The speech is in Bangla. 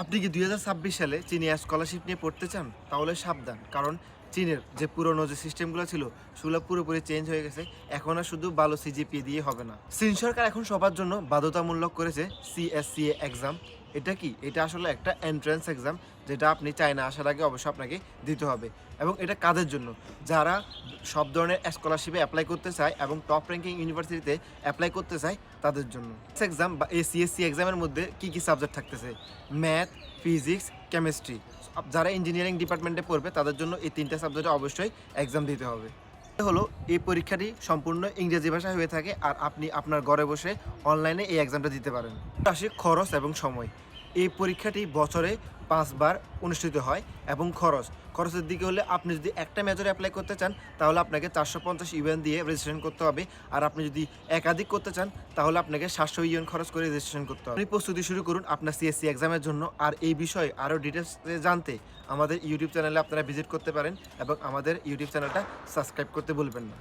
আপনি কি ২০২৬ সালে চীনে স্কলারশিপ নিয়ে পড়তে চান? তাহলে সাবধান। কারণ চীনের যে পুরনো যে সিস্টেমগুলো ছিল, সেগুলো পুরোপুরি চেঞ্জ হয়ে গেছে। এখন আর শুধু ভালো সিজিপিএ দিয়ে হবে না। চীন সরকার এখন সবার জন্য বাধ্যতামূলক করেছে সিএসসিএ এক্সাম। এটা কি? এটা আসলে একটা এন্ট্রান্স এক্সাম, যেটা আপনি চায়না আসার আগে অবশ্যই আপনাকে দিতে হবে। এবং এটা কাদের জন্য? যারা সব ধরনের স্কলারশিপে এপ্লাই করতে চায় এবং টপ র‍্যাংকিং ইউনিভার্সিটিতে এপ্লাই করতে চায় তাদের জন্য। এক্সাম বা এই সিএসসি এক্সামের মধ্যে কি সাবজেক্ট থাকতেছে? Math, physics, chemistry. যারা ইঞ্জিনিয়ারিং ডিপার্টমেন্টে পড়বে তাদের জন্য এই ৩ টা সাবজেক্টে অবশ্যই এক্সাম দিতে হবে। হলো এই পরীক্ষাটি সম্পূর্ণ ইংরেজি ভাষায় হয়ে থাকে আর আপনি আপনার ঘরে বসে অনলাইনে এই এক্সামটা দিতে পারেন। আসে খরচ এবং সময়। এই পরীক্ষাটি বছরে ৫ বার অনুষ্ঠিত হয় এবং খরচের দিকে হলে আপনি যদি একটা মেজরে এপ্লাই করতে চান তাহলে আপনাকে ৪৫০ ইউয়ান দিয়ে রেজিস্ট্রেশন করতে হবে। আর আপনি যদি একাধিক করতে চান তাহলে আপনাকে ৭০০ ইউয়ান খরচ করে রেজিস্ট্রেশন করতে হবে। আপনি প্রস্তুতি শুরু করুন আপনার সিএসসি এক্সামের জন্য। আর এই বিষয়ে আরও ডিটেইলসে জানতে আমাদের ইউটিউব চ্যানেলে আপনারা ভিজিট করতে পারেন এবং আমাদের ইউটিউব চ্যানেলটা সাবস্ক্রাইব করতে ভুলবেন না।